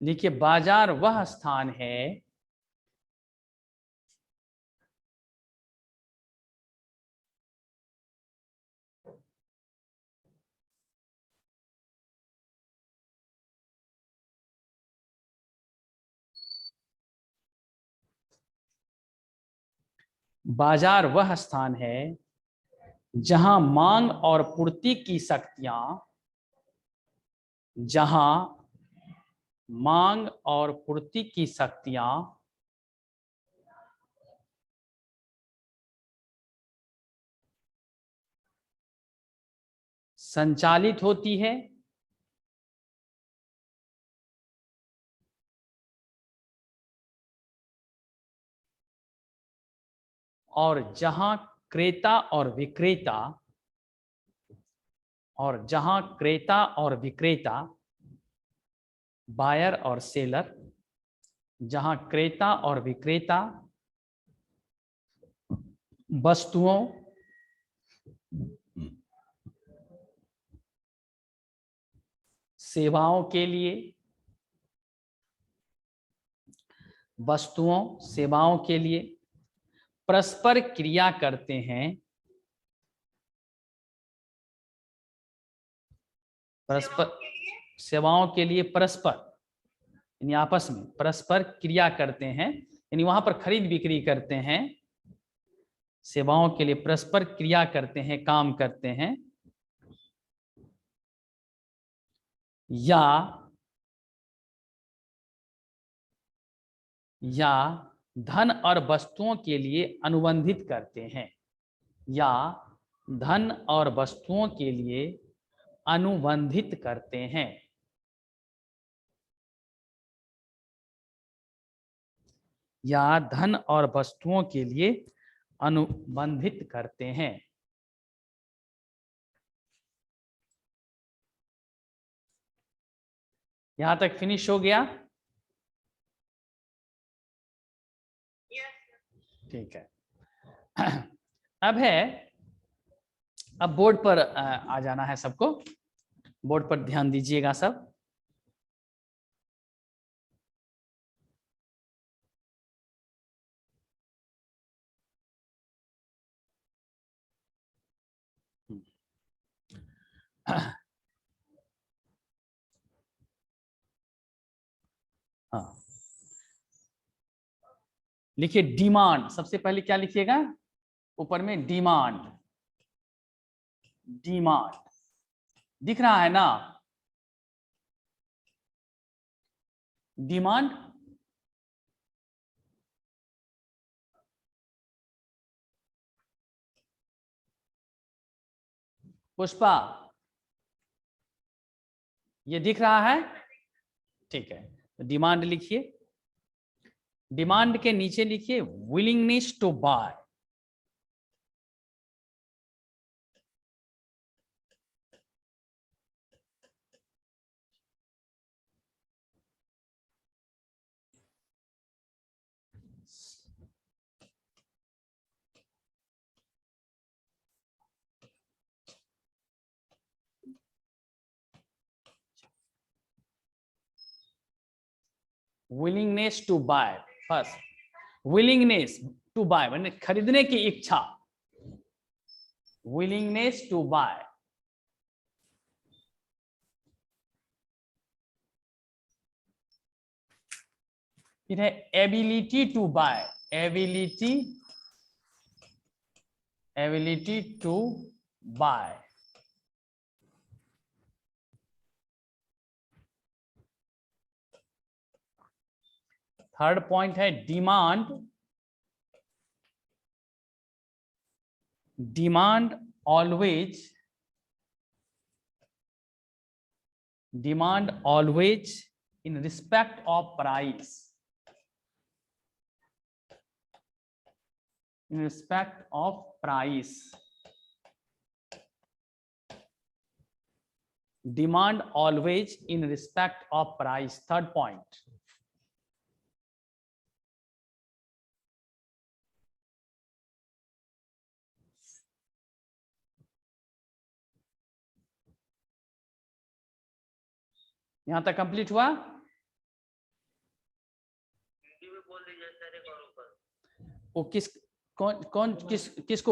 लिखिए बाजार वह स्थान है बाजार वह स्थान है जहां मांग और पूर्ति की शक्तियां जहां मांग और पूर्ति की शक्तियां संचालित होती है और जहां क्रेता और विक्रेता बायर और सेलर जहां क्रेता और विक्रेता वस्तुओं सेवाओं के लिए परस्पर क्रिया करते हैं सेवाओं के लिए परस्पर यानी आपस में परस्पर क्रिया करते हैं यानी वहां पर खरीद बिक्री करते हैं सेवाओं के लिए परस्पर क्रिया करते हैं काम करते हैं या धन और वस्तुओं के लिए अनुबंधित करते हैं या धन और वस्तुओं के लिए अनुबंधित करते हैं या धन और वस्तुओं के लिए अनुबंधित करते हैं। यहां तक फिनिश हो गया? ठीक है। अब बोर्ड पर आ जाना है सबको। बोर्ड पर ध्यान दीजिएगा सब। हाँ, लिखिए डिमांड। सबसे पहले क्या लिखिएगा ऊपर में? डिमांड। डिमांड दिख रहा है ना? डिमांड पुष्पा ये दिख रहा है? ठीक है, डिमांड लिखिए। डिमांड के नीचे लिखिए willingness to buy. Willingness to buy first. Willingness to buy माने खरीदने की इच्छा। Willingness to buy. फिर है ability to buy. Ability to buy. Third point है demand. Demand always in respect of price. In respect of price. Demand always in respect of price. Third point. यहां तक complete हुआ? वो किसको,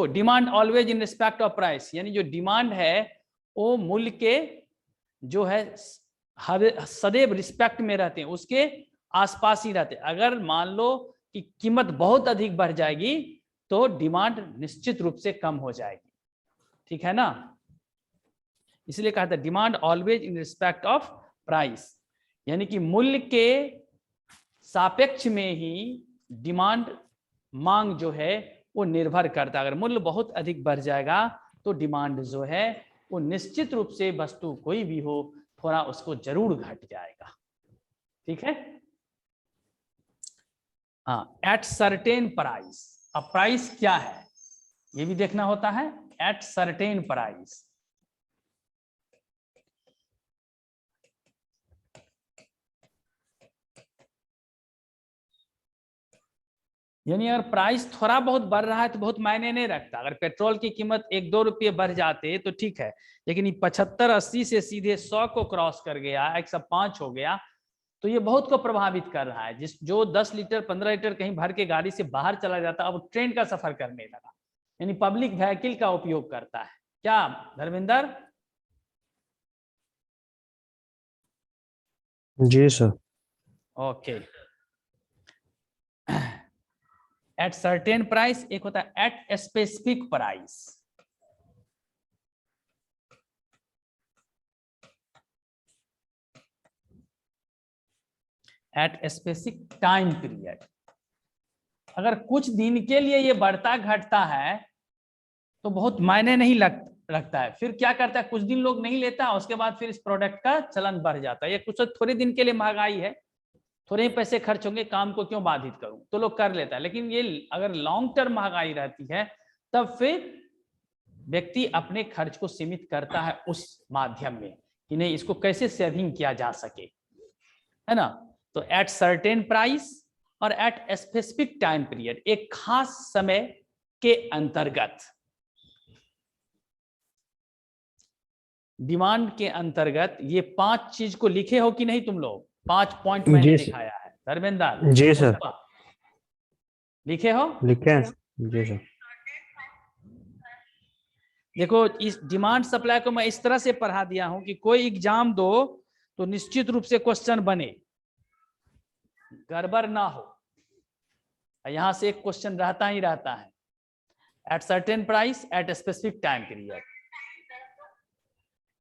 demand always in respect of price, यानी जो demand है वो मूल्य के जो है सदैव रिस्पेक्ट में रहते हैं, उसके आसपास ही रहते हैं। अगर मान लो कि कीमत बहुत अधिक बढ़ जाएगी तो डिमांड निश्चित रूप से कम हो जाएगी, ठीक है ना। इसलिए कहा था demand always in respect of price, यानी कि मूल्य के सापेक्ष में ही डिमांड, मांग जो है वो निर्भर करता है। अगर मूल्य बहुत अधिक बढ़ जाएगा तो डिमांड जो है वो निश्चित रूप से वस्तु कोई भी हो थोड़ा उसको जरूर घट जाएगा, ठीक है। हाँ, एट सर्टेन प्राइस, अब प्राइस क्या है ये भी देखना होता है। एट सर्टेन प्राइस, यानी अगर प्राइस थोड़ा बहुत बढ़ रहा है तो बहुत मायने नहीं रखता। अगर पेट्रोल की कीमत 1-2 रुपये बढ़ जाते तो ठीक है, लेकिन 75-80 से सीधे 100 को क्रॉस कर गया, 105 हो गया, तो ये बहुत को प्रभावित कर रहा है। जो 10 लीटर 15 लीटर कहीं भर के गाड़ी से बाहर चला जाता, अब ट्रेन का सफर करने लगा, यानी पब्लिक व्हीकल का उपयोग करता है। क्या धर्मेंद्र? जी sir. Okay, at certain price, एक होता है at specific price. At specific time period, अगर कुछ दिन के लिए ये बढ़ता घटता है तो बहुत मायने नहीं रखता है। फिर क्या करता है, कुछ दिन लोग नहीं लेता, उसके बाद फिर इस प्रोडक्ट का चलन बढ़ जाता है। ये कुछ थोड़े दिन के लिए महंगाई है, थोड़े ही पैसे खर्च होंगे, काम को क्यों बाधित करूं, तो लोग कर लेता है। लेकिन ये अगर लॉन्ग टर्म महंगाई रहती है तब फिर व्यक्ति अपने खर्च को सीमित करता है उस माध्यम में कि नहीं इसको कैसे सेविंग किया जा सके, है ना। तो एट सर्टेन प्राइस और एट स्पेसिफिक टाइम पीरियड, एक खास समय के अंतर्गत, डिमांड के अंतर्गत। ये 5 चीज को लिखे हो कि नहीं तुम लोग? 5 पॉइंट मैंने दिखाया है धर्मेंद्र। जी सर। लिखे हो? लिखे हैं जी सर। देखो, इस डिमांड सप्लाई को मैं इस तरह से पढ़ा दिया हूं कि कोई एग्जाम दो तो निश्चित रूप से क्वेश्चन बने, गड़बड़ ना हो। यहां से एक क्वेश्चन रहता ही रहता है, eight certain price at specific time period.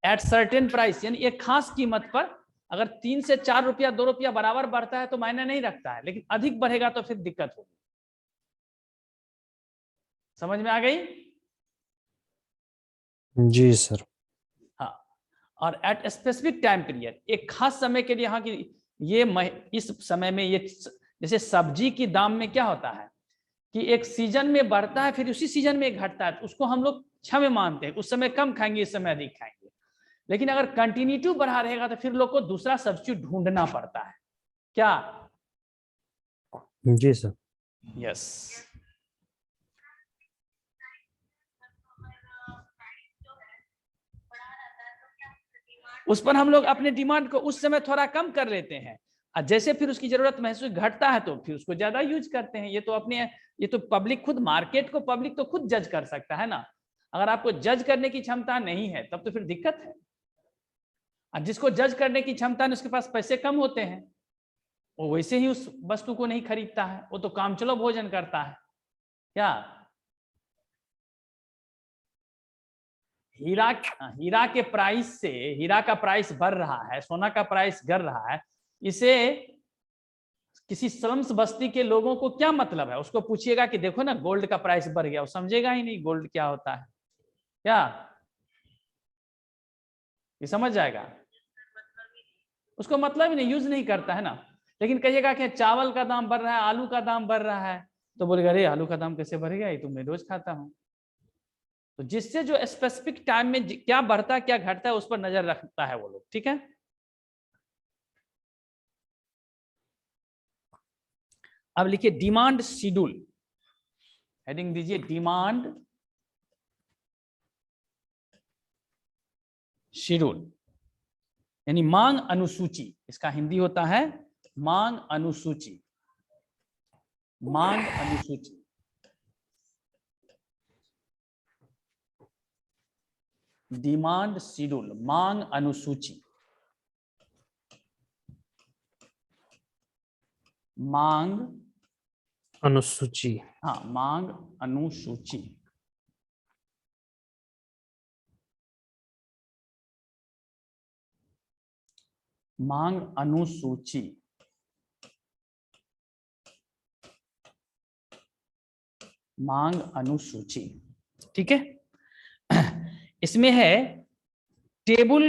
Eight certain price यानी एक खास कीमत पर, अगर 3 से 4 रुपया 2 रुपया बराबर बढ़ता है तो मायने नहीं रखता है, लेकिन अधिक बढ़ेगा तो फिर दिक्कत होगी। समझ में आ गई? जी सर। हाँ, और एट स्पेसिफिक टाइम पीरियड, एक खास समय के लिए। हाँ कि ये इस समय में ये, जैसे सब्जी की दाम में क्या होता है कि एक सीजन में बढ़ता है फिर उसी सीजन में घटता है, तो उसको हम लोग क्षम्य मानते हैं, उस समय कम खाएंगे इस समय अधिक खाएंगे। लेकिन अगर कंटिन्यूटी बढ़ा रहेगा तो फिर लोग को दूसरा सब्स्टिट्यूट ढूंढना पड़ता है। क्या? जी सर। यस। उस पर हम लोग अपने डिमांड को उस समय थोड़ा कम कर लेते हैं, और जैसे फिर उसकी जरूरत महसूस घटता है तो फिर उसको ज्यादा यूज करते हैं। ये तो पब्लिक खुद, मार्केट को पब्लिक तो खुद जज कर सकता है ना। अगर आपको जज करने की क्षमता नहीं है तब तो फिर दिक्कत है। और जिसको जज करने की क्षमता नहीं, उसके पास पैसे कम होते हैं, वो वैसे ही उस वस्तु को नहीं खरीदता है, वो तो काम चलो भोजन करता है। क्या? हीरा के प्राइस से, हीरा का प्राइस बढ़ रहा है, सोना का प्राइस गिर रहा है, इसे किसी स्लम्स बस्ती के लोगों को क्या मतलब है? उसको पूछिएगा कि देखो ना गोल्ड का प्राइस बढ़ गया, वो समझेगा ही नहीं गोल्ड क्या होता है। क्या? ये समझ जाएगा? उसको मतलब ही नहीं, यूज नहीं करता है ना। लेकिन कहिएगा कि चावल का दाम बढ़ रहा है, आलू का दाम बढ़ रहा है, तो बोलेगा अरे आलू का दाम कैसे बढ़ेगा, ये तो मैं रोज खाता हूँ। तो जिससे जो स्पेसिफिक टाइम में क्या बढ़ता है क्या घटता है उस पर नजर रखता है वो लोग, ठीक है। अब लिखिए डिमांड शेड्यूल, हेडिंग दीजिए डिमांड शेड्यूल, यानी मांग अनुसूची। इसका हिंदी होता है मांग अनुसूची। मांग अनुसूची डिमांड शेड्यूल, मांग अनुसूची, मांग, अनुसूची। हाँ मांग अनुसूची। मांग अनुसूची, मांग अनुसूची, ठीक है। इसमें है टेबल,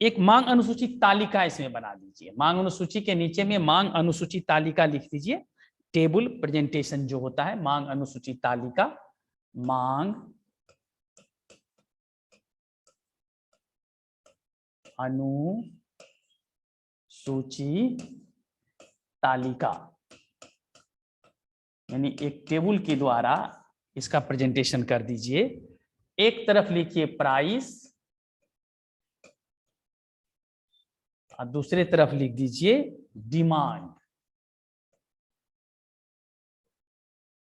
एक मांग अनुसूची तालिका इसमें बना दीजिए। मांग अनुसूची के नीचे में मांग अनुसूची तालिका लिख दीजिए। टेबल प्रेजेंटेशन जो होता है, मांग अनुसूची तालिका, मांग अनुसूची तालिका, यानी एक टेबल के द्वारा इसका प्रेजेंटेशन कर दीजिए। एक तरफ लिखिए प्राइस और दूसरे तरफ लिख दीजिए डिमांड।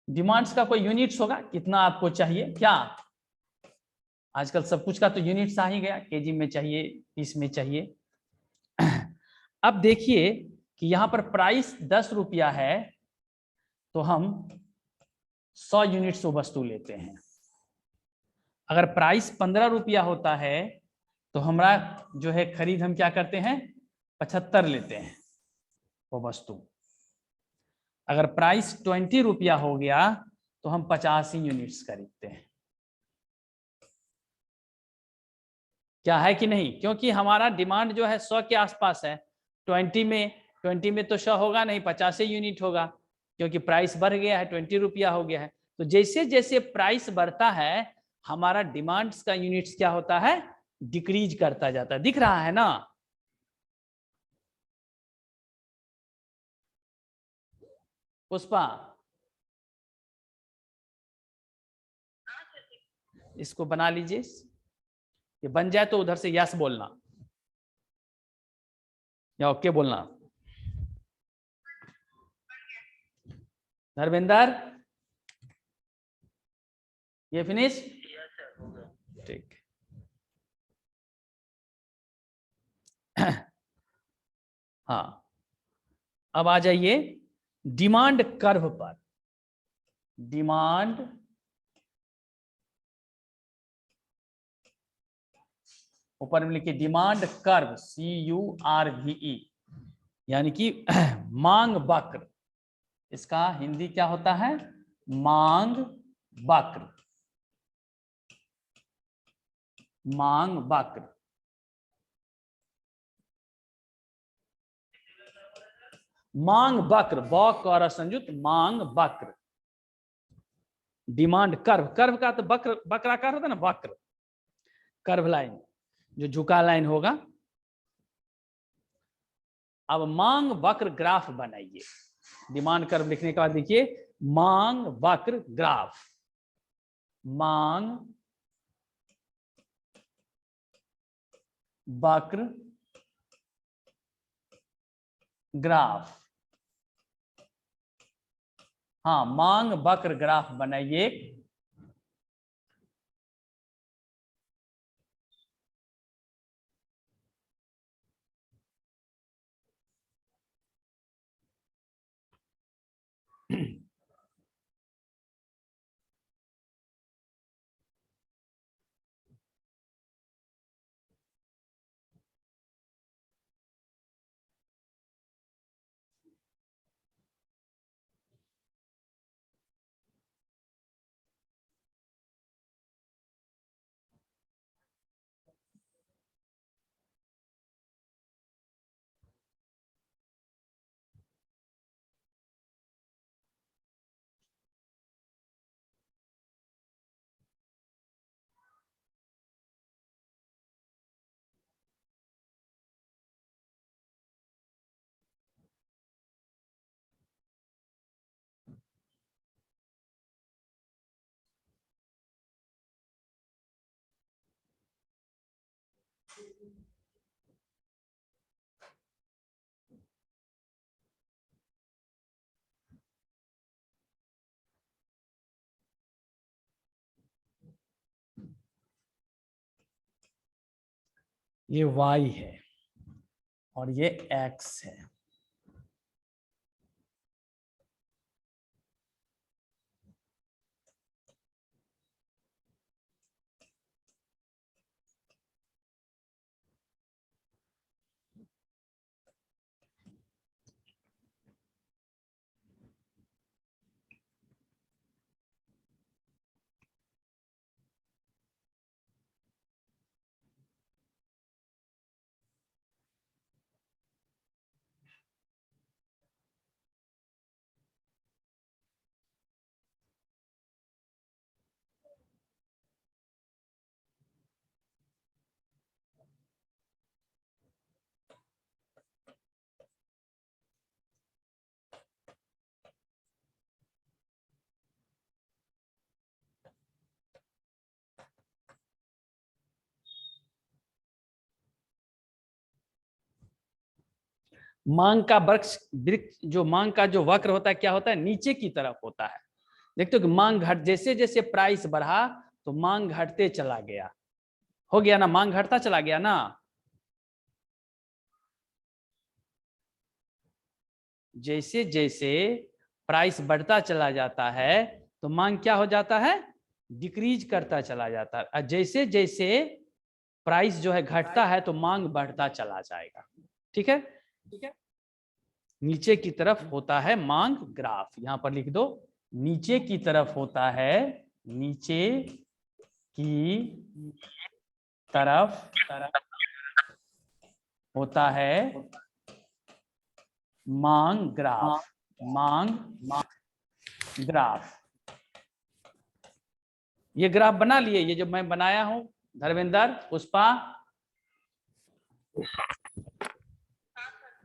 डिमांड्स का कोई यूनिट्स होगा, कितना आपको चाहिए क्या? आजकल सब कुछ का तो यूनिट्स आ ही गया, केजी में चाहिए, पीस में चाहिए। अब देखिए कि यहां पर प्राइस 10 रुपया है, तो हम 100 यूनिट्स वो वस्तु लेते हैं। अगर प्राइस 15 रुपया होता है तो हमारा जो है खरीद हम क्या करते हैं, 75 लेते हैं वो वस्तु। अगर प्राइस 20 रुपया हो गया तो हम 50 ही यूनिट्स खरीदते हैं। क्या है कि नहीं? क्योंकि हमारा डिमांड जो है 100 के आसपास है। 20 में तो 100 होगा नहीं, 50 ही यूनिट होगा, क्योंकि प्राइस बढ़ गया है, 20 रुपया हो गया है। तो जैसे जैसे प्राइस बढ़ता है हमारा डिमांड्स का यूनिट्स क्या होता है, डिक्रीज करता जाता है। दिख रहा है ना? पुष्पा, इसको बना लीजिए। ये बन जाए तो उधर से यस बोलना या ओके बोलना। धर्मेंद्र, ये फिनिश? ठीक। हाँ, अब आ जाइए डिमांड कर्व पर। डिमांड ऊपर में लिखिए डिमांड कर्व, CURVE, यानी कि मांग वक्र। इसका हिंदी क्या होता है? मांग वक्र, मांग वक्र। मांग वक्र, बौक और संयुक्त मांग वक्र। डिमांड कर्व, कर्व का तो वक्र, वक्राकार होता है ना, वक्र, कर्व लाइन, जो झुका लाइन होगा। अब मांग वक्र ग्राफ बनाइए। डिमांड कर्व लिखने के बाद देखिए मांग वक्र ग्राफ, मांग वक्र ग्राफ। हाँ, मांग वक्र ग्राफ बनाइए। ये y है और ये x है। मांग का वृक्ष जो मांग का जो वक्र होता है क्या होता है, नीचे की तरफ होता है। देखते हो कि मांग घट, जैसे जैसे प्राइस बढ़ा तो मांग घटते चला गया, हो गया ना, मांग घटता चला गया ना। जैसे जैसे प्राइस बढ़ता चला जाता है तो मांग क्या हो जाता है, डिक्रीज करता चला जाता है। और जैसे जैसे प्राइस जो है घटता है तो मांग बढ़ता चला जाएगा। ठीक है, नीचे की तरफ होता है मांग ग्राफ, यहां पर लिख दो, नीचे की तरफ होता है, नीचे की तरफ होता है मांग ग्राफ, मांग ग्राफ। ये ग्राफ बना लिए, ये जो मैं बनाया हूं, धर्मेंद्र, पुष्पा।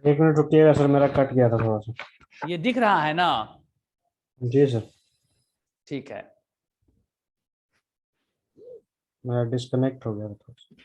एक मिनट रुकिएगा सर, मेरा कट गया था थोड़ा सा। ये दिख रहा है ना? जी सर, ठीक है। मेरा डिस्कनेक्ट हो गया था थोड़ा सा।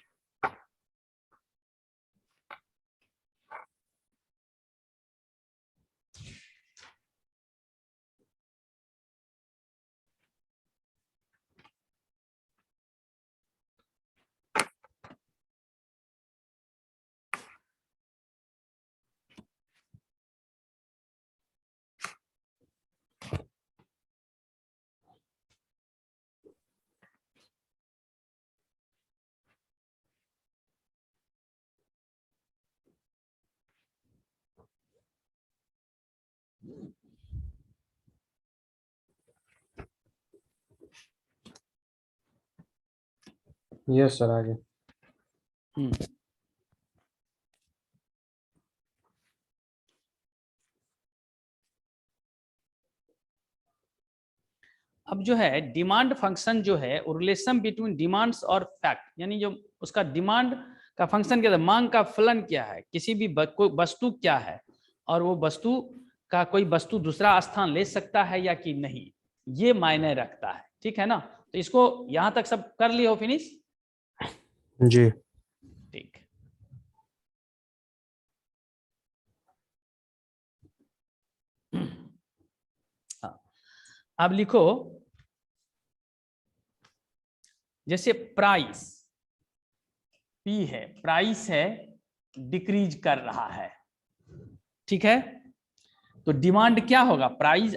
यस सर, आगे। अब जो है डिमांड फंक्शन जो है, रिलेशन बिटवीन डिमांड्स और फैक्ट, यानी जो उसका डिमांड का फंक्शन क्या है, मांग का फलन क्या है, किसी भी कोई वस्तु क्या है, और वो वस्तु का कोई वस्तु दूसरा स्थान ले सकता है या कि नहीं, ये मायने रखता है। ठीक है ना? तो इसको यहां तक सब कर लिए हो, फिनिश? जी। ठीक। हाँ, अब लिखो, जैसे प्राइस पी है, प्राइस है, डिक्रीज कर रहा है। ठीक है, तो डिमांड क्या होगा, प्राइस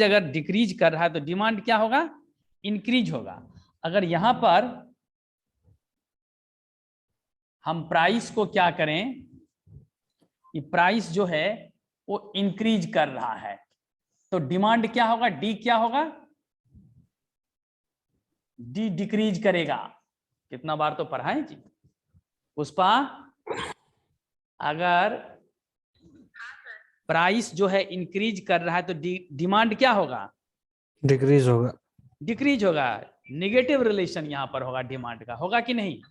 अगर डिक्रीज कर रहा है तो डिमांड क्या होगा, इंक्रीज होगा। अगर यहां पर हम प्राइस को क्या करें, ये प्राइस जो है वो इंक्रीज कर रहा है तो डिमांड क्या होगा, डी क्या होगा, डी डिक्रीज करेगा। कितना बार तो पढ़ा है जी पुष्पा। अगर प्राइस जो है इंक्रीज कर रहा है तो डिमांड क्या होगा, डिक्रीज होगा। डिक्रीज होगा। निगेटिव रिलेशन यहां पर होगा डिमांड का, होगा कि नहीं?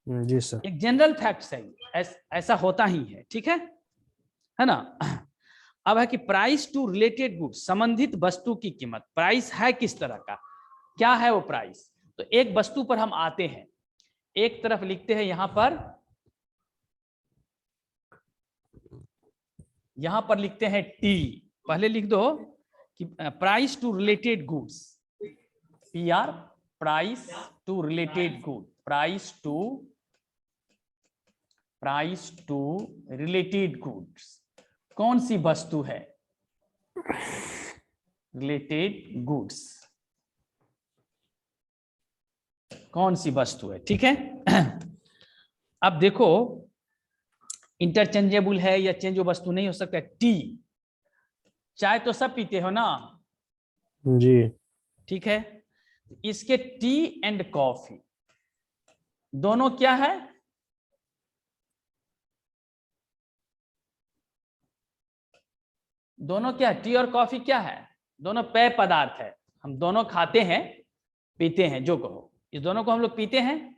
जी सर। एक जनरल फैक्ट है, ऐसा होता ही है। ठीक है ना? अब है कि प्राइस टू रिलेटेड गुड, संबंधित वस्तु की कीमत, प्राइस है किस तरह का, क्या है वो प्राइस। तो एक वस्तु पर हम आते हैं, एक तरफ लिखते हैं यहां पर लिखते हैं टी, पहले लिख दो कि price to related goods, P R, price to related good, price to price to related goods, कौन सी वस्तु है? रिलेटेड गुड्स, कौन सी वस्तु है? ठीक है। अब देखो, इंटरचेंजेबल है या चेंज वस्तु नहीं हो सकता। टी, चाय तो सब पीते हो ना? जी। ठीक है, इसके टी एंड कॉफी दोनों क्या है? दोनों क्या है? टी और कॉफी क्या है? दोनों पेय पदार्थ है, हम दोनों खाते हैं, पीते हैं, जो कहो। इस दोनों को हम लोग पीते हैं?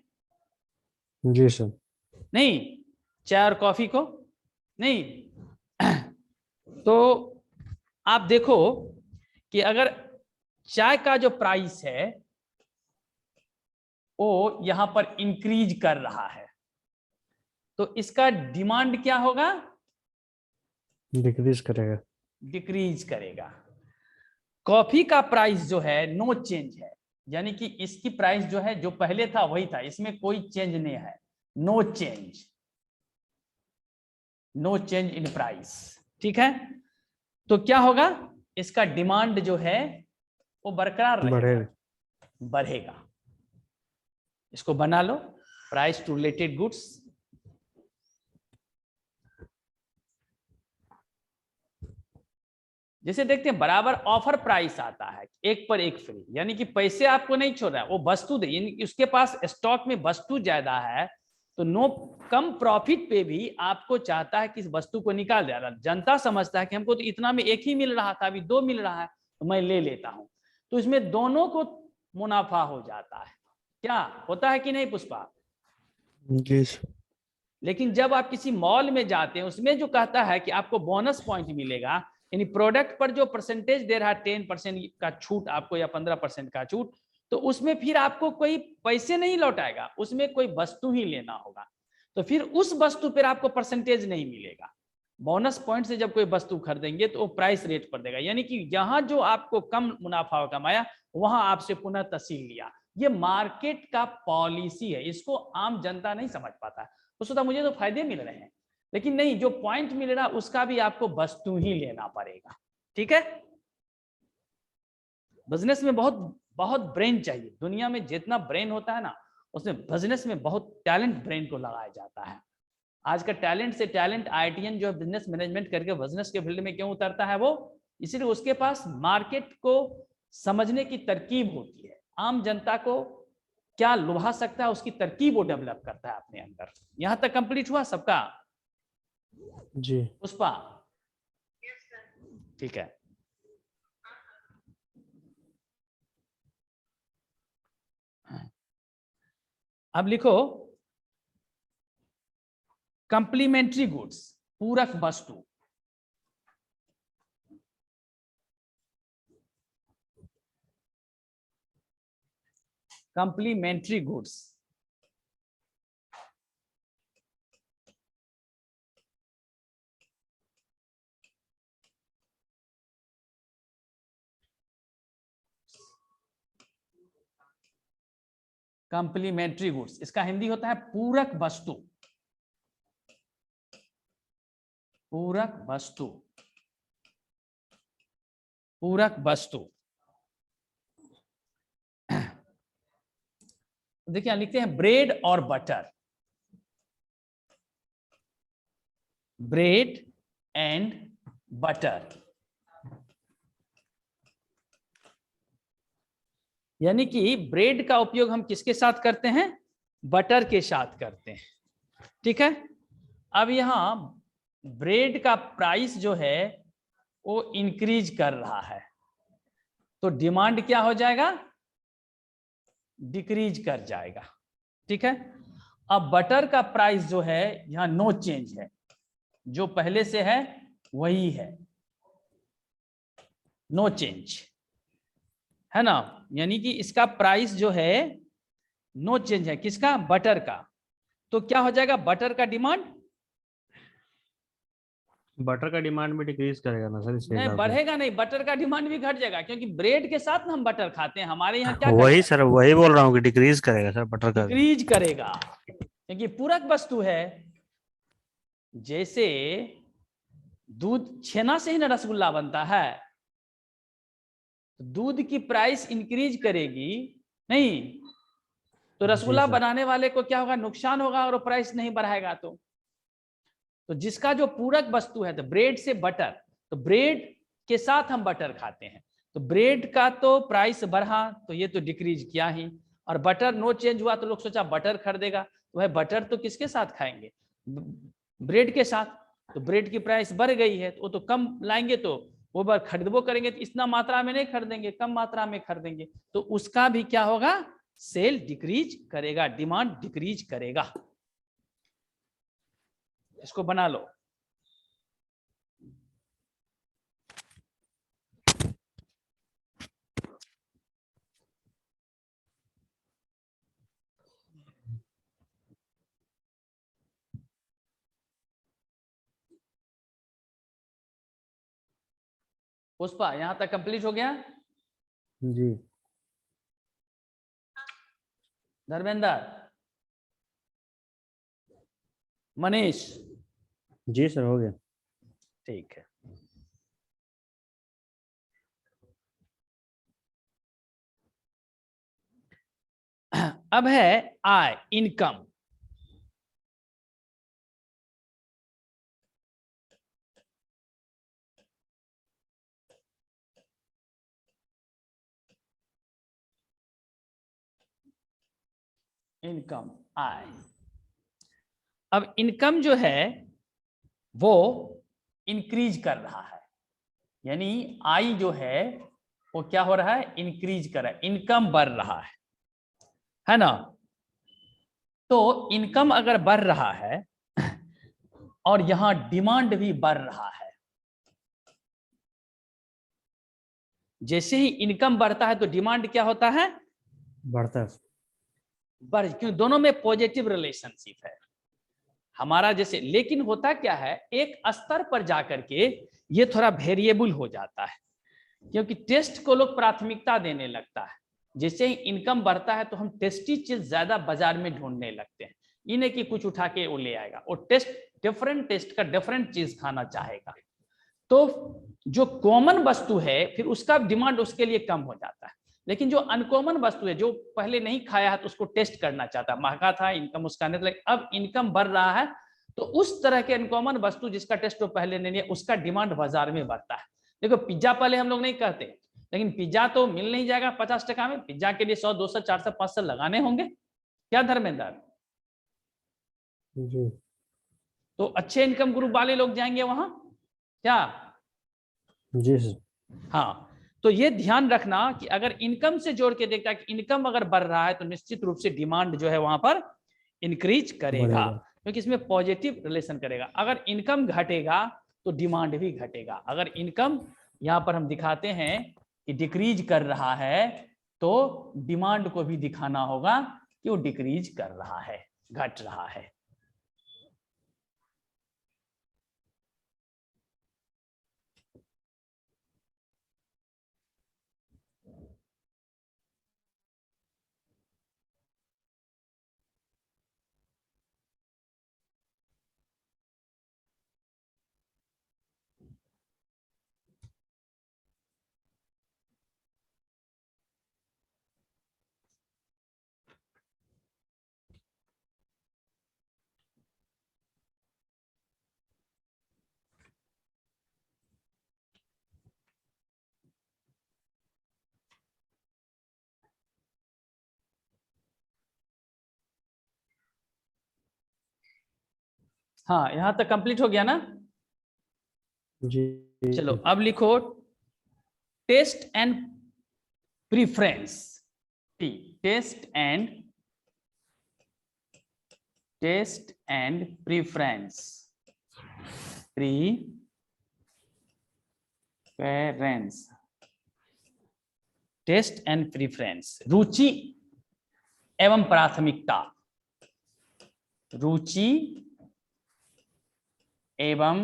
जी सर। नहीं, चाय और कॉफी को नहीं। तो आप देखो कि अगर चाय का जो प्राइस है वो यहां पर इंक्रीज कर रहा है, तो इसका डिमांड क्या होगा? डिक्रीज करेगा। डिक्रीज करेगा। कॉफी का प्राइस जो है नो चेंज है, यानी कि इसकी प्राइस जो है जो पहले था वही था, इसमें कोई चेंज नहीं है। No change, no change in price. ठीक है, तो क्या होगा? इसका डिमांड जो है वो बरकरार रहेगा, बढ़ेगा। बढ़ेगा। इसको बना लो, प्राइस टू रिलेटेड गुड्स। जैसे देखते हैं बराबर ऑफर प्राइस आता है, एक पर एक फ्री, यानी कि पैसे आपको नहीं छोड़ रहा है, वो वस्तु दे, यानी कि उसके पास स्टॉक में वस्तु ज्यादा है, तो नो कम प्रॉफिट पे भी आपको चाहता है कि इस वस्तु को निकाल दे रहा। जनता समझता है कि हमको तो इतना में एक ही मिल रहा था, अभी दो मिल रहा है, तो मैं ले लेता हूं। तो इसमें दोनों को मुनाफा हो जाता है। क्या होता है कि नहीं पुष्पा? जी। लेकिन जब आप किसी मॉल में जाते हैं, उसमें जो कहता है कि आपको बोनस पॉइंट मिलेगा, यानी प्रोडक्ट पर जो परसेंटेज दे रहा है 10% का छूट आपको या 15% का छूट, तो उसमें फिर आपको कोई पैसे नहीं लौटाएगा, उसमें कोई वस्तु ही लेना होगा, तो फिर उस वस्तु पर आपको परसेंटेज नहीं मिलेगा। बोनस पॉइंट से जब कोई वस्तु खरीदेंगे तो वो प्राइस रेट पर देगा, यानी कि यहां जो आपको कम मुनाफा कमाया वहां आपसे पुनः तहसील लिया। ये मार्केट का पॉलिसी है, इसको आम जनता नहीं समझ पाता है। उसको तो मुझे तो फायदे मिल रहे हैं, लेकिन नहीं, जो पॉइंट मिल रहा उसका भी आपको वस्तु ही लेना पड़ेगा। ठीक है, बिजनेस में बहुत बहुत ब्रेन चाहिए। दुनिया में जितना ब्रेन होता है ना, उसमें बिजनेस में बहुत टैलेंट ब्रेन को लगाया जाता है। आज का टैलेंट से टैलेंट आईटीएन जो है बिजनेस मैनेजमेंट करके बिजनेस के फील्ड में क्यों उतरता है वो? इसीलिए उसके पास मार्केट को समझने की तरकीब होती है, आम जनता को क्या लुभा सकता है उसकी तरकीब वो डेवलप करता है अपने अंदर। यहां तक कंप्लीट हुआ सबका? जी। पुष्पा? ठीक है, अब लिखो कंप्लीमेंट्री गुड्स, पूरक वस्तु। कंप्लीमेंट्री गुड्स, कंप्लीमेंट्री गुड्स, इसका हिंदी होता है पूरक वस्तु। पूरक वस्तु, पूरक वस्तु। देखिए लिखते हैं ब्रेड और बटर, ब्रेड एंड बटर, यानी कि ब्रेड का उपयोग हम किसके साथ करते हैं? बटर के साथ करते हैं। ठीक है, अब यहां ब्रेड का प्राइस जो है वो इंक्रीज कर रहा है, तो डिमांड क्या हो जाएगा? डिक्रीज कर जाएगा। ठीक है, अब बटर का प्राइस जो है यहां नो चेंज है, जो पहले से है वही है, नो चेंज है ना, यानी कि इसका प्राइस जो है नो चेंज है। किसका? बटर का। तो क्या हो जाएगा? बटर का डिमांड बटर का डिमांड भी डिक्रीज करेगा ना सर इसके नहीं हिसाब से? बढ़ेगा, नहीं, बटर का डिमांड भी घट जाएगा, क्योंकि ब्रेड के साथ ना हम बटर खाते हैं, हमारे यहाँ क्या वही करते हैं? सर, वही बोल रहा हूँ कि डिक्रीज करेगा सर बटर का भी। डिक्रीज करेगा, क्योंकि पूरक वस्तु है। जैसे दूध, छेना से ही ना रसगुल्ला बनता है, तो दूध की प्राइस इंक्रीज करेगी नहीं, तो जी रसगुल्ला सर। बनाने वाले को क्या होगा, नुकसान होगा, और प्राइस नहीं बढ़ाएगा। तो जिसका जो पूरक वस्तु है, तो ब्रेड से बटर, तो ब्रेड के साथ हम बटर खाते हैं, तो ब्रेड का तो प्राइस बढ़ा तो ये तो डिक्रीज किया ही, और बटर नो चेंज हुआ तो लोग सोचा बटर खरीदेगा, तो भाई बटर तो किसके साथ खाएंगे, ब्रेड के साथ, तो ब्रेड की प्राइस बढ़ गई है तो वो तो कम लाएंगे, तो वो बार खरीदबो करेंगे, तो इतना मात्रा में नहीं खरीदेंगे, कम मात्रा में खरीदेंगे, तो उसका भी क्या होगा, सेल डिक्रीज करेगा, डिमांड डिक्रीज करेगा। इसको बना लो। पुष्पा यहां तक कंप्लीट हो गया? जी। धर्मेंद्र, मनीष, जी सर, हो गया। ठीक है। अब है आय, इनकम। इनकम, आय। अब इनकम जो है वो इंक्रीज कर रहा है, यानी आई जो है वो क्या हो रहा है, इंक्रीज कर रहा है, इनकम बढ़ रहा है ना। तो इनकम अगर बढ़ रहा है और यहां डिमांड भी बढ़ रहा है, जैसे ही इनकम बढ़ता है तो डिमांड क्या होता है, बढ़ता है। बढ़, क्यों, दोनों में पॉजिटिव रिलेशनशिप है हमारा। जैसे लेकिन होता क्या है, एक स्तर पर जाकर के ये थोड़ा वेरिएबल हो जाता है, क्योंकि टेस्ट को लोग प्राथमिकता देने लगता है। जैसे ही इनकम बढ़ता है तो हम टेस्टी चीज ज्यादा बाजार में ढूंढने लगते हैं, ये नहीं कि कुछ उठा के वो ले आएगा, वो टेस्ट, डिफरेंट टेस्ट का डिफरेंट चीज खाना चाहेगा, तो जो कॉमन वस्तु है फिर उसका डिमांड उसके लिए कम हो जाता है। लेकिन जो अनकॉमन वस्तु है, जो पहले नहीं खाया है तो उसको टेस्ट करना चाहता है, महंगा था, इनकम उसका नहीं, लेकिन अब इनकम बढ़ रहा है तो उस तरह के अनकॉमन वस्तु जिसका टेस्ट वो पहले नहीं है, उसका डिमांड बाजार में बढ़ता है। देखो पिज्जा पहले हम लोग नहीं कहते, लेकिन पिज्जा तो मिल नहीं जाएगा 50 टका में, पिज्जा के लिए 100 200 400 500 लगाने होंगे, क्या धर्मेंद्र? जी। तो अच्छे इनकम ग्रुप वाले लोग जाएंगे वहां, क्या? जी सर। हाँ, तो ये ध्यान रखना कि अगर इनकम से जोड़ के देखता है कि इनकम अगर बढ़ रहा है तो निश्चित रूप से डिमांड जो है वहां पर इंक्रीज करेगा, बढ़ेगा। क्योंकि इसमें पॉजिटिव रिलेशन करेगा। अगर इनकम घटेगा तो डिमांड भी घटेगा। अगर इनकम यहां पर हम दिखाते हैं कि डिक्रीज कर रहा है, तो डिमांड को भी दिखाना होगा कि वो डिक्रीज कर रहा है, घट रहा है। हाँ, यहां तक कंप्लीट हो गया ना? जी। चलो अब लिखो taste and preference, T, taste and preference, taste and preference, रुचि एवं प्राथमिकता, रुचि एवं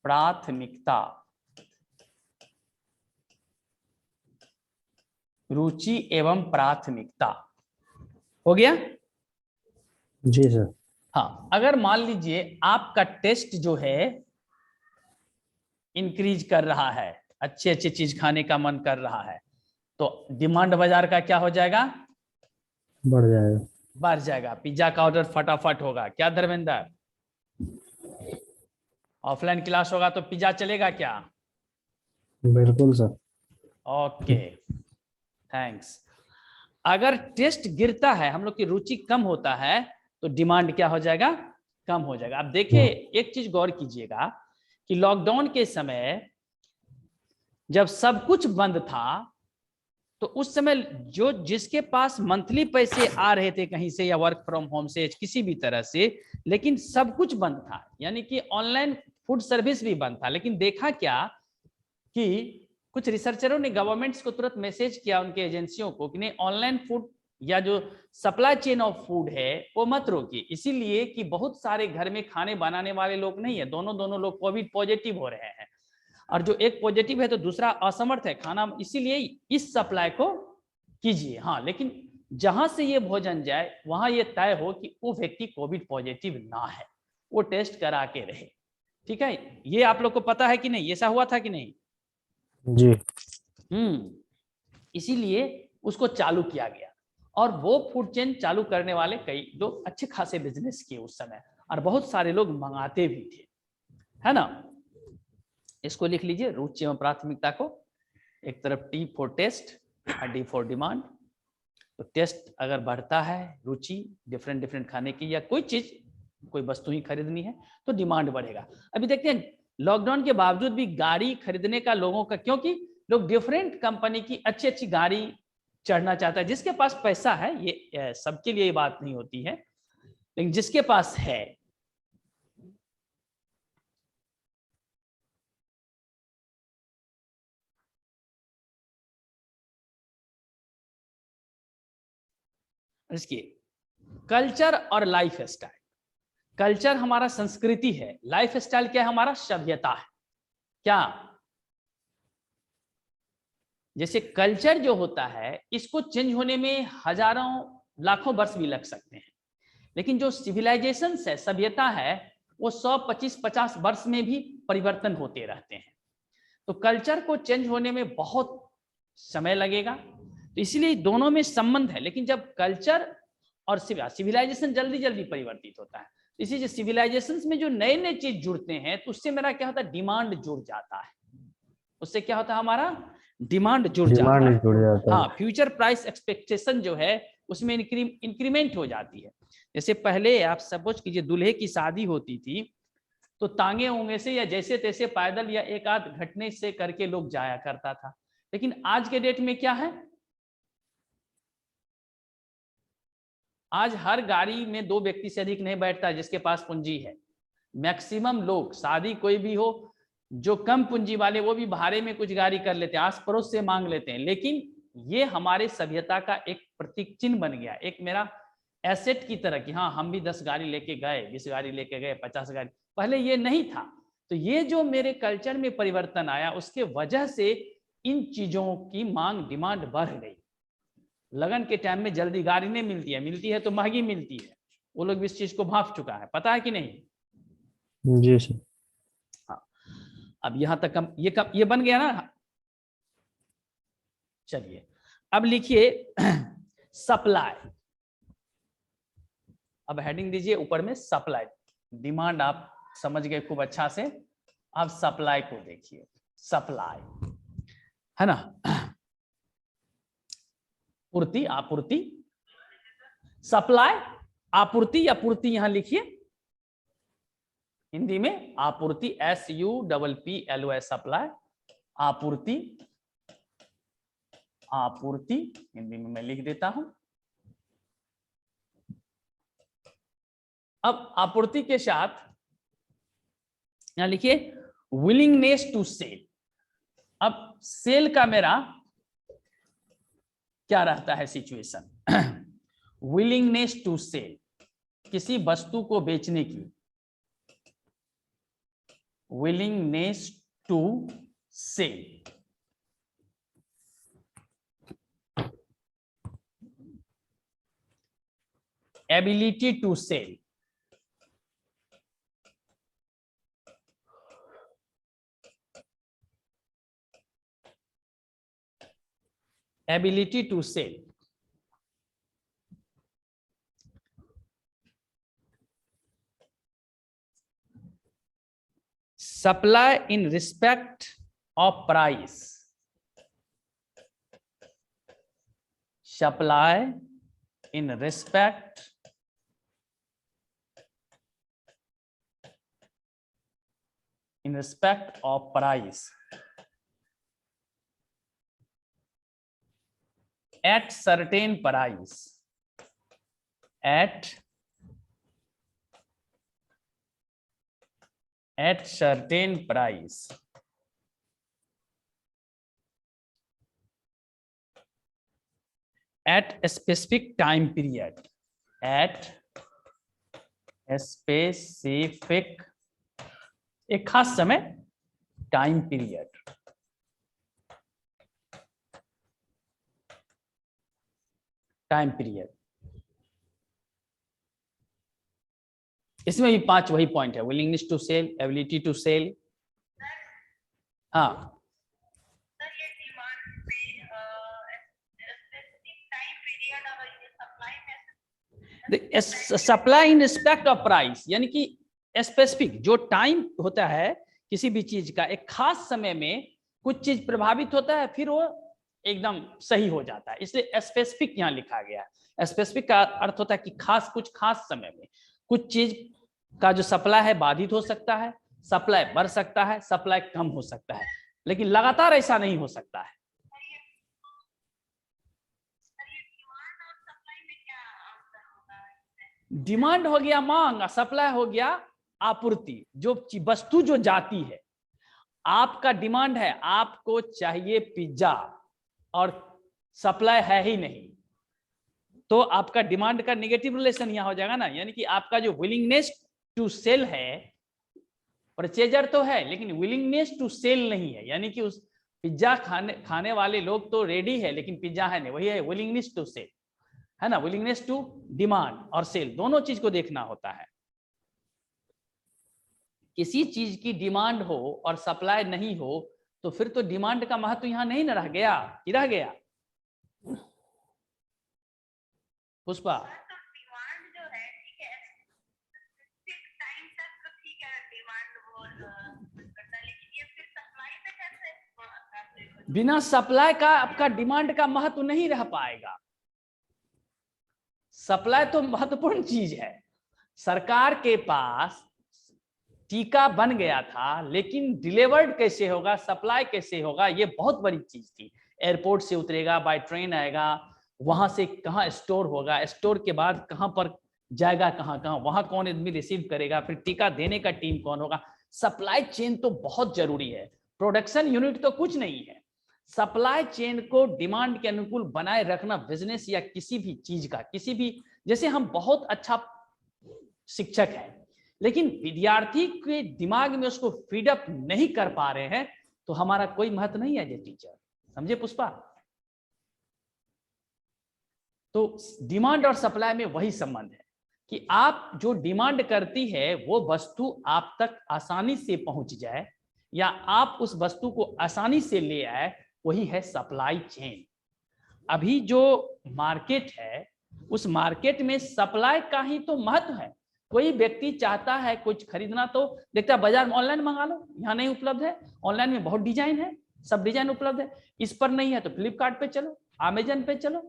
प्राथमिकता, रुचि एवं प्राथमिकता, हो गया? जी सर। हाँ, अगर मान लीजिए आपका टेस्ट जो है इंक्रीज कर रहा है, अच्छे अच्छे चीज खाने का मन कर रहा है, तो डिमांड बाजार का क्या हो जाएगा? बढ़ जाएगा। बढ़ जाएगा। पिज्जा का ऑर्डर फटाफट होगा। क्या धर्मेंद्र? ऑफलाइन क्लास होगा तो पिज्जा चलेगा क्या? बिल्कुल सर। Okay, thanks. अगर टेस्ट गिरता है, हम लोग की रुचि कम होता है, तो डिमांड क्या हो जाएगा? कम हो जाएगा। अब देखिए, एक चीज गौर कीजिएगा कि लॉकडाउन के समय जब सब कुछ बंद था, तो उस समय जो जिसके पास मंथली पैसे आ रहे थे कहीं से या वर्क फ्रॉम होम से किसी भी तरह से, लेकिन सब कुछ बंद था, यानी कि ऑनलाइन फूड सर्विस भी बंद था। लेकिन देखा क्या कि कुछ रिसर्चरों ने गवर्नमेंट्स को तुरंत मैसेज किया, उनके एजेंसियों को, कि नहीं, ऑनलाइन फूड या जो सप्लाई चेन ऑफ फूड है वो मत रोकिए, इसीलिए कि बहुत सारे घर में खाने बनाने वाले लोग नहीं है, दोनों लोग कोविड पॉजिटिव हो रहे हैं, और जो एक पॉजिटिव है तो दूसरा असमर्थ है खाना, इसीलिए इस सप्लाई को कीजिए। हाँ, लेकिन जहां से ये भोजन जाए वहां ये तय हो कि वो व्यक्ति कोविड पॉजिटिव ना है, वो टेस्ट करा के रहे। ठीक है, ये आप लोग को पता है कि नहीं? ऐसा हुआ था कि नहीं? जी। इसीलिए उसको चालू किया गया, और वो फूड चेन चालू करने वाले कई लोग अच्छे खासे बिजनेस किए उस समय, और बहुत सारे लोग मंगाते भी थे, है ना। इसको लिख लीजिए, रुचि एवं प्राथमिकता को। एक तरफ टी फॉर टेस्ट और डी फॉर डिमांड। तो टेस्ट अगर बढ़ता है, रुचि डिफरेंट डिफरेंट खाने की या कोई चीज, कोई वस्तु ही खरीदनी है, तो डिमांड बढ़ेगा। अभी देखते हैं, लॉकडाउन के बावजूद भी गाड़ी खरीदने का लोगों का, क्योंकि लोग डिफरेंट कंपनी की अच्छी अच्छी गाड़ी चढ़ना चाहता है। जिसके पास पैसा है, ये सबके लिए ये बात नहीं होती है, लेकिन जिसके पास है, इसकी कल्चर और लाइफ स्टाइल। कल्चर हमारा संस्कृति है, लाइफ स्टाइल क्या है? हमारा सभ्यता है। क्या? जैसे कल्चर जो होता है, इसको चेंज होने में हजारों लाखों वर्ष भी लग सकते हैं, लेकिन जो सिविलाइजेशन है, सभ्यता है, वो 100 25 50 वर्ष में भी परिवर्तन होते रहते हैं। तो कल्चर को चेंज होने में बहुत समय लगेगा, तो इसलिए दोनों में संबंध है। लेकिन जब कल्चर और सिविलाइजेशन जल्दी जल्दी परिवर्तित होता है, इसी सिविलाइजेशन में जो नए नए चीज जुड़ते हैं, तो उससे मेरा क्या होता है? डिमांड जुड़ जाता है। उससे क्या होता है? हमारा डिमांड जुड़ जाता है। जुड़ जाता हाँ, है। फ्यूचर प्राइस एक्सपेक्टेशन जो है उसमें इंक्रीमेंट हो जाती है। जैसे पहले आप सपोज कीजिए, दूल्हे की शादी होती थी तो तांगे उंगे से या जैसे तैसे पैदल या एक आध घटने से करके लोग जाया करता था। लेकिन आज के डेट में क्या है? आज हर गाड़ी में 2 व्यक्ति से अधिक नहीं बैठता जिसके पास पूंजी है। मैक्सिमम लोग, शादी कोई भी हो, जो कम पूंजी वाले वो भी भाड़े में कुछ गाड़ी कर लेते हैं, आस पड़ोस से मांग लेते हैं। लेकिन ये हमारे सभ्यता का एक प्रतीक चिन्ह बन गया, एक मेरा एसेट की तरह कि हाँ, हम भी 10 गाड़ी लेके गए, 20 गाड़ी लेके गए, 50 गाड़ी। पहले ये नहीं था। तो ये जो मेरे कल्चर में परिवर्तन आया, उसके वजह से इन चीजों की मांग, डिमांड बढ़ गई। लगन के टाइम में जल्दी गाड़ी नहीं मिलती है, मिलती है तो महंगी मिलती है। वो लोग भी इस चीज को भांप चुका है, पता है कि नहीं? जी सर। हाँ, अब यहां तक ये बन गया ना। चलिए, अब लिखिए सप्लाई। अब हेडिंग दीजिए ऊपर में सप्लाई। डिमांड आप समझ गए खूब अच्छा से। अब सप्लाई को देखिए, सप्लाई है ना, पूर्ति आपूर्ति। सप्लाई आपूर्ति या पूर्ति, यहां लिखिए हिंदी में आपूर्ति, SUPPLY, सप्लाई आपूर्ति। आपूर्ति हिंदी में मैं लिख देता हूं। अब आपूर्ति के साथ यहां लिखिए विलिंगनेस टू सेल। अब सेल का मेरा क्या रहता है सिचुएशन? विलिंगनेस टू सेल, किसी वस्तु को बेचने की, willingness to sell. Ability to sell, ability to sell, supply in respect of price, supply in respect of price at certain price, at certain price, at a specific time period, at a specific, एक खास समय, time period, time period. इसमें भी 5 वही point है, willingness to sell, ability to sell. हाँ supply in respect of price, यानी कि स्पेसिफिक जो टाइम होता है किसी भी चीज का, एक खास समय में कुछ चीज प्रभावित होता है, फिर वो एकदम सही हो जाता है, इसलिए स्पेसिफिक यहाँ लिखा गया है। स्पेसिफिक का अर्थ होता है कि खास, कुछ खास समय में कुछ चीज का जो सप्लाई है बाधित हो सकता है, सप्लाई बढ़ सकता है, सप्लाई कम हो सकता है, लेकिन लगातार ऐसा नहीं हो सकता है। डिमांड हो गया मांग, सप्लाई हो गया आपूर्ति। जो वस्तु जो जाती है, आपका डिमांड है, आपको चाहिए पिज्जा और सप्लाई है ही नहीं, तो आपका डिमांड का नेगेटिव रिलेशन यहां हो जाएगा ना, यानी कि आपका जो विलिंगनेस टू सेल है, परचेजर तो है लेकिन विलिंगनेस टू सेल नहीं है, यानी कि उस पिज्जा खाने वाले लोग तो रेडी है लेकिन पिज्जा है नहीं, वही है विलिंगनेस टू सेल, है ना। विलिंगनेस टू डिमांड और सेल, दोनों चीज को देखना होता है। किसी चीज की डिमांड हो और सप्लाई नहीं हो तो फिर तो डिमांड का महत्व यहां नहीं न रह गया, कि रह गया पुष्पा? बिना सप्लाई का आपका डिमांड का महत्व नहीं रह पाएगा। सप्लाई तो महत्वपूर्ण चीज है। सरकार के पास टीका बन गया था, लेकिन डिलीवर्ड कैसे होगा, सप्लाई कैसे होगा, ये बहुत बड़ी चीज थी। एयरपोर्ट से उतरेगा, बाय ट्रेन आएगा, वहां से कहाँ स्टोर होगा, स्टोर के बाद कहाँ पर जाएगा, कहाँ कहाँ, वहां कौन आदमी रिसीव करेगा, फिर टीका देने का टीम कौन होगा। सप्लाई चेन तो बहुत जरूरी है, प्रोडक्शन यूनिट तो कुछ नहीं है। सप्लाई चेन को डिमांड के अनुकूल बनाए रखना बिजनेस या किसी भी चीज का, किसी भी, जैसे हम बहुत अच्छा शिक्षक है लेकिन विद्यार्थी के दिमाग में उसको फीडअप नहीं कर पा रहे हैं तो हमारा कोई महत्व नहीं है ये टीचर, समझे पुष्पा? तो डिमांड और सप्लाई में वही संबंध है कि आप जो डिमांड करती है वो वस्तु आप तक आसानी से पहुंच जाए या आप उस वस्तु को आसानी से ले आए, वही है सप्लाई चेन। अभी जो मार्केट है उस मार्केट में सप्लाई का ही तो महत्व है। कोई व्यक्ति चाहता है कुछ खरीदना तो देखता है बाजार में ऑनलाइन मंगा लो, यहाँ नहीं उपलब्ध है, ऑनलाइन में बहुत डिजाइन है, सब डिजाइन उपलब्ध है, इस पर नहीं है तो फ्लिपकार्ट पे चलो, अमेजन पे चलो,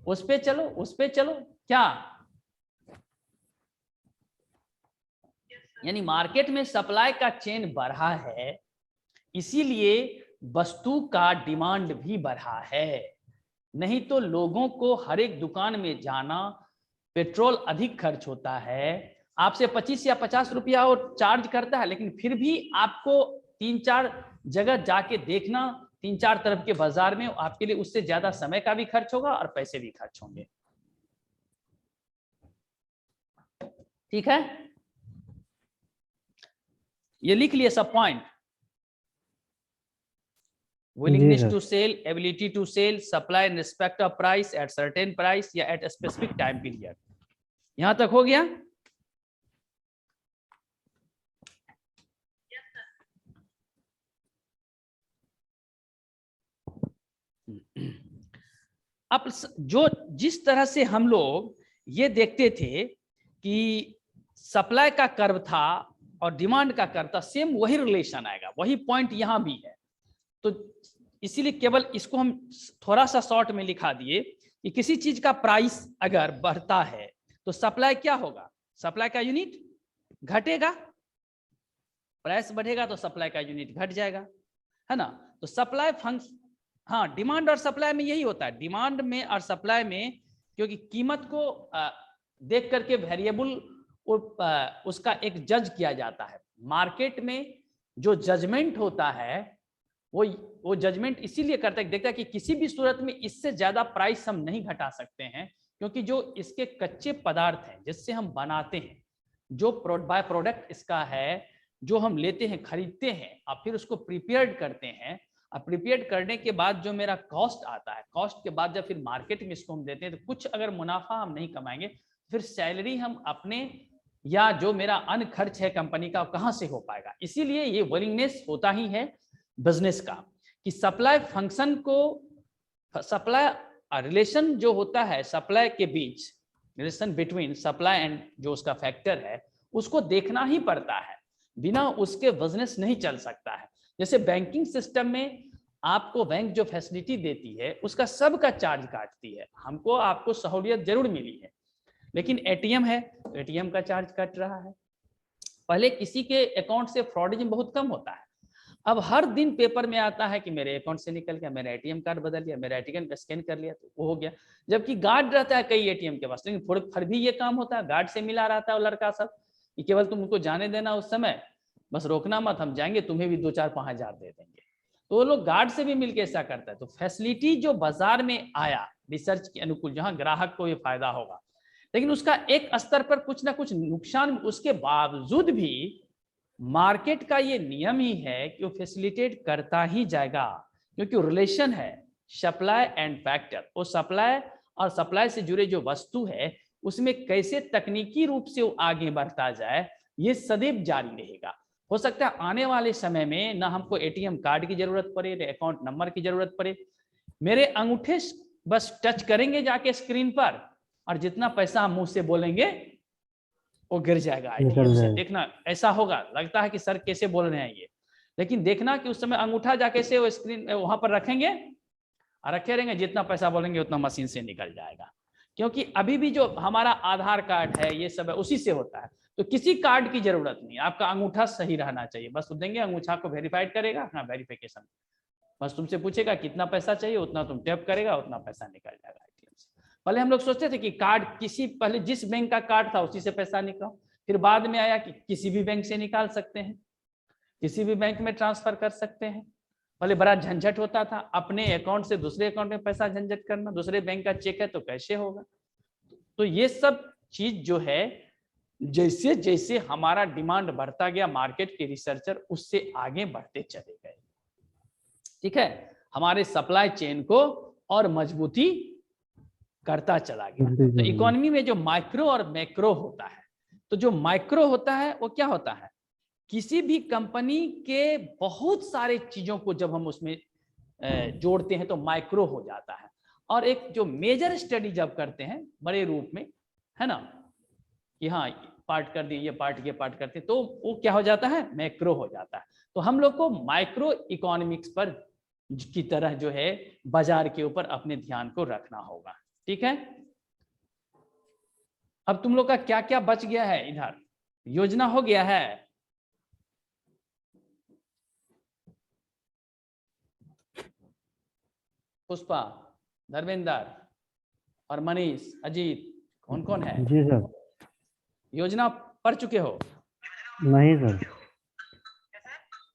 उस पे चलो, उस पे चलो, क्या यानी मार्केट में सप्लाई का चेन बढ़ा है, इसीलिए वस्तु का डिमांड भी बढ़ा है। नहीं तो लोगों को हर एक दुकान में जाना, पेट्रोल अधिक खर्च होता है, आपसे 25 या 50 रुपया वो चार्ज करता है, लेकिन फिर भी आपको 3-4 जगह जाके देखना, 3-4 तरफ के बाजार में, आपके लिए उससे ज्यादा समय का भी खर्च होगा और पैसे भी खर्च होंगे। ठीक है, ये लिख लिए सब point. willingness to sell, ability to sell, supply in respect of price, at certain price या at a specific time period। यहां तक हो गया? अब जो जिस तरह से हम लोग ये देखते थे कि सप्लाई का कर्व था और डिमांड का कर्व था, सेम वही रिलेशन आएगा, वही पॉइंट यहां भी है। तो इसीलिए केवल इसको हम थोड़ा सा शॉर्ट में लिखा दिए कि किसी चीज का प्राइस अगर बढ़ता है तो सप्लाई क्या होगा, सप्लाई का यूनिट घटेगा, प्राइस बढ़ेगा तो सप्लाई का यूनिट घट जाएगा, है ना। तो सप्लाई फंक्शन, हाँ, डिमांड और सप्लाई में यही होता है, डिमांड में और सप्लाई में, क्योंकि कीमत को देख करके वेरिएबल उसका एक जज किया जाता है। मार्केट में जो जजमेंट होता है वो जजमेंट इसीलिए करता है, देखता है कि किसी भी सूरत में इससे ज्यादा प्राइस हम नहीं घटा सकते हैं, क्योंकि जो इसके कच्चे पदार्थ हैं जिससे हम बनाते हैं, जो बाय प्रोडक्ट इसका है, जो हम लेते हैं, खरीदते हैं और फिर उसको प्रिपेयर्ड करते हैं, और प्रिपेयर्ड करने के बाद जो मेरा कॉस्ट आता है, कॉस्ट के बाद जब फिर मार्केट में इसको हम देते हैं, तो कुछ अगर मुनाफा हम नहीं कमाएंगे, फिर सैलरी हम अपने या जो मेरा अन्य खर्च है कंपनी का कहां से हो पाएगा। इसीलिए ये विलिंगनेस होता ही है बिजनेस का कि सप्लाई फंक्शन को, सप्लाई रिलेशन जो होता है सप्लाई के बीच, रिलेशन बिटवीन सप्लाई एंड जो उसका फैक्टर है, उसको देखना ही पड़ता है, बिना उसके बिजनेस नहीं चल सकता है। जैसे बैंकिंग सिस्टम में आपको बैंक जो फैसिलिटी देती है उसका सबका चार्ज काटती है, हमको आपको सहूलियत जरूर मिली है, लेकिन एटीएम है तो एटीएम का चार्ज कट रहा है। पहले किसी के अकाउंट से फ्रॉडिज्म बहुत कम होता है, अब हर दिन पेपर में आता है कि मेरे अकाउंट से निकल गया, मेरा एटीएम कार्ड बदल गया, मेरा एटीएम का स्कैन कर लिया तो वो हो गया। जबकि गार्ड रहता है कई एटीएम के पास, लेकिन फिर भी ये काम होता है, गार्ड से मिला रहता है वो लड़का सब कि केवल तुम उनको जाने देना, उस समय बस रोकना मत, हम जाएंगे तुम्हें भी 2-4-5 हजार दे देंगे। तो वो लोग गार्ड से भी मिलकर ऐसा करता है। तो फैसिलिटी जो बाजार में आया रिसर्च के अनुकूल, जहां ग्राहक को ये फायदा होगा, लेकिन उसका एक स्तर पर कुछ ना कुछ नुकसान, उसके बावजूद भी मार्केट का ये नियम ही है कि वो फैसिलिटेट करता ही जाएगा, क्योंकि रिलेशन है सप्लाई एंड फैक्टर। वो सप्लाई और सप्लाई से जुड़े जो वस्तु है उसमें कैसे तकनीकी रूप से वो आगे बढ़ता जाए, ये सदैव जारी रहेगा। हो सकता है आने वाले समय में ना हमको एटीएम कार्ड की जरूरत पड़े, ना अकाउंट नंबर की जरूरत पड़े, मेरे अंगूठे बस टच करेंगे जाके स्क्रीन पर और जितना पैसा हम मुंह से बोलेंगे वो गिर जाएगा एटीएम से। देखना ऐसा होगा, लगता है कि सर कैसे बोल रहे हैं ये, लेकिन देखना कि उस समय अंगूठा जाके से वो स्क्रीन वहां पर रखेंगे और रखे रहेंगे, जितना पैसा बोलेंगे उतना मशीन से निकल जाएगा। क्योंकि अभी भी जो हमारा आधार कार्ड है ये सब है उसी से होता है, तो किसी कार्ड की जरूरत नहीं, आपका अंगूठा सही रहना चाहिए, बस देंगे अंगूठा को वेरीफाइड करेगा, हाँ वेरिफिकेशन, बस तुमसे पूछेगा कितना पैसा चाहिए, उतना तुम टैप करेगा, उतना पैसा निकल जाएगा एटीएम से। पहले हम लोग सोचते थे कि कार्ड किसी, पहले जिस बैंक का कार्ड था उसी से पैसा निकालो, फिर बाद में आया कि किसी भी बैंक से निकाल सकते हैं, किसी भी बैंक में ट्रांसफर कर सकते हैं। पहले बड़ा झंझट होता था, अपने अकाउंट से दूसरे अकाउंट में पैसा झंझट करना, दूसरे बैंक का चेक है तो कैसे होगा। तो ये सब चीज जो है, जैसे जैसे हमारा डिमांड बढ़ता गया, मार्केट के रिसर्चर उससे आगे बढ़ते चले गए, ठीक है, हमारे सप्लाई चेन को और मजबूती करता चला गया। तो इकोनॉमी में जो माइक्रो और मैक्रो होता है, तो जो माइक्रो होता है वो क्या होता है, किसी भी कंपनी के बहुत सारे चीजों को जब हम उसमें जोड़ते हैं तो माइक्रो हो जाता है। और एक जो मेजर स्टडी जब करते हैं बड़े रूप में, है ना, कि हाँ पार्ट कर दिए, ये पार्ट करते हैं, तो वो क्या हो जाता है, मैक्रो हो जाता है। तो हम लोग को माइक्रो इकोनॉमिक्स पर की तरह जो है बाजार के ऊपर अपने ध्यान को रखना होगा, ठीक है। अब तुम लोग का क्या क्या बच गया है, इधर योजना हो गया है, पुष्पा, धर्मेंद्र और मनीष, अजीत, कौन कौन है? जी सर। योजना पढ़ चुके हो? नहीं सर।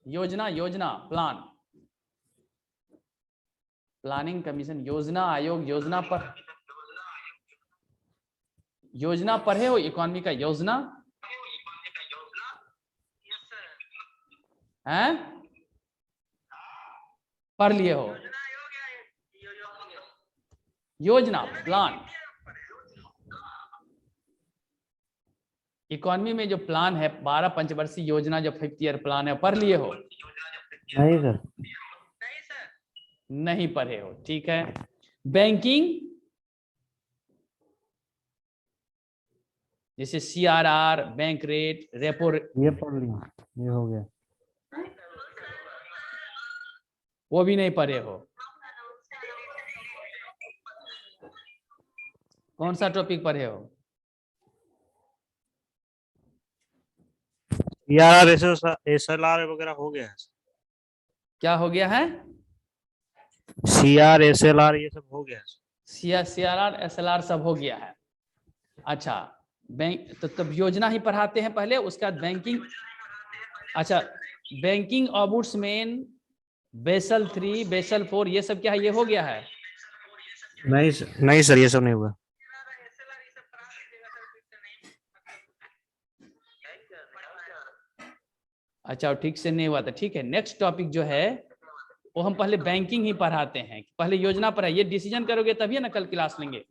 योजना प्लान, प्लानिंग कमीशन, योजना आयोग, योजना पढ़े हो, इकोनॉमी का योजना है, पढ़ लिए हो? योजना प्लान, इकोनॉमी में जो प्लान है 12 पंचवर्षीय योजना, जो 5th ईयर प्लान है, पढ़ लिए हो? नहीं सर। नहीं पढ़े हो, ठीक है। बैंकिंग जैसे CRR, बैंक रेट, रेपो, ये पढ़ लिया, ये हो गया। वो भी नहीं पढ़े हो। कौन सा टॉपिक पढ़े हो? यार SLR वगैरह हो गया है। क्या हो गया है? CR SLR ये सब हो गया है। CRR SLR सब हो गया है। अच्छा, बैंक तो तब योजना ही पढ़ाते हैं पहले, उसके बाद बैंकिंग। अच्छा, बैंकिंग ऑम्बुड्समैन, बेसल 3, बेसल 4, ये सब क्या है? ये हो गया है? नहीं सर, ये सब नहीं हुआ। अच्छा, ठीक से नहीं हुआ था, ठीक है। नेक्स्ट टॉपिक जो है वो हम पहले बैंकिंग ही पढ़ाते हैं। पहले योजना पढ़ाइए, डिसीजन करोगे तभी ना कल क्लास लेंगे।